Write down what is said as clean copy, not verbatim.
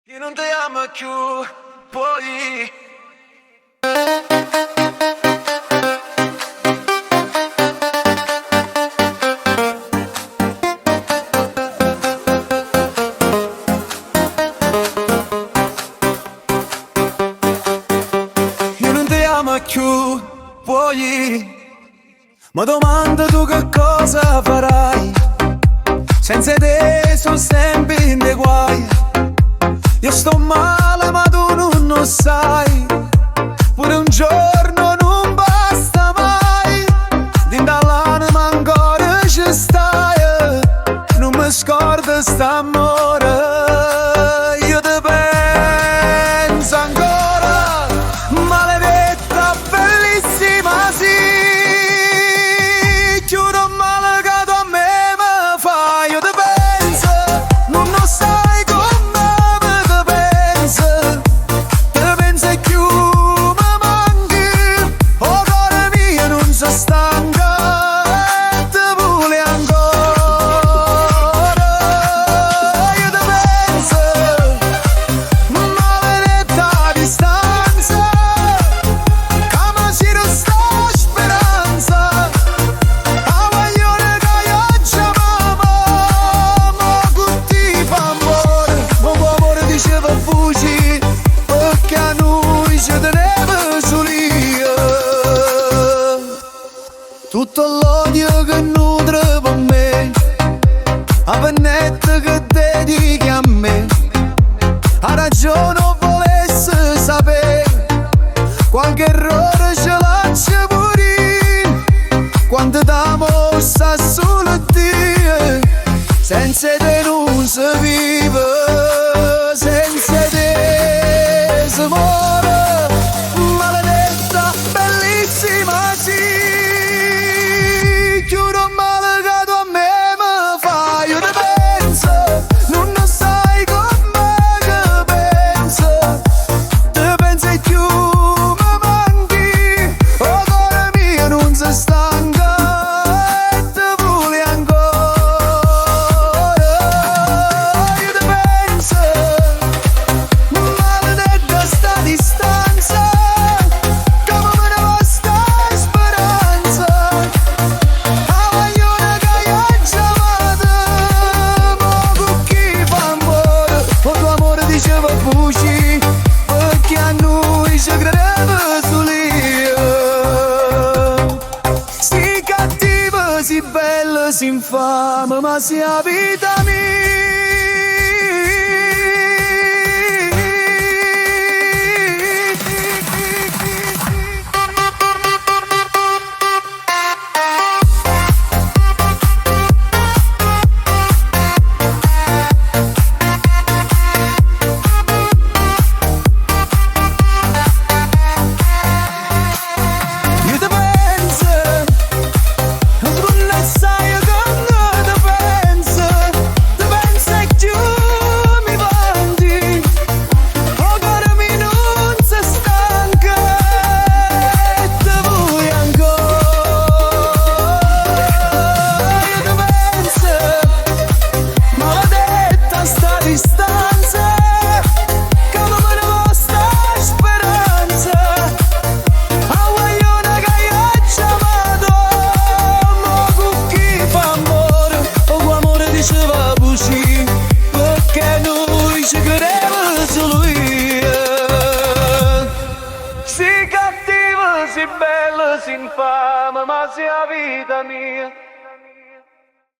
Io non ti amo più, poi io non ti amo più, poi ma domanda tu che cosa farai? Senza te sono sempre in dei guai. Io sto male ma tu non lo sai. Pure un giorno non basta mai. Dall'anima ancora ci stai. Non mi scordo st'amore. Io ti penso ancora. Maledetta bellissima sì. Chiudo male che tu a me mi fai. Io ti penso, non lo sai come me ti penso. Te penso e più mi manchi. Oh cuore mio non si stanca e ti vuole ancora. Io ti penso, maledetta distanza. Come si resta speranza. A voglione che io chiamavo. Ma con ti fa amore. Ma l'amore diceva fugi. Perché a noi ci teneva soli. Tutto l'odio che nutre per me. A pennetta che dedichi a me. A ragione volesse sapere. Qualche errore ce lascia pure. Quando t'amo sta solo a te. Senza te non si vive. Senza te si muore. Maledetta bellissima sì. Chiudo male che tu a me mi fai. Io ti penso, non lo sai come che penso. Te penso e più mi manchi. Oh cuore mio non si stanca e ti vuole ancora. Io ti penso, maledetta sta distanza. Come me ne va sta speranza. A voglione che io chiamavo. Ma con chi fa amore. O tuo amore diceva fugi. Perché a noi ci credeva soli. Si cattiva, si bella, si infame. Ma si a vita io ti penso, non lo sai come ti penso. Ti penso e più mi vanti. Oh cuore mio non si stanca e ti vuoi ancora. Io ti penso, maledetta sta distanza. Come me ne va sta speranza. A voglione che io chiamato. Ma con chi fa amore. O l'amore diceva fugi. Perché noi ci credeva solo io. Si cattiva, si bella, si infame. Ma sia vita mia.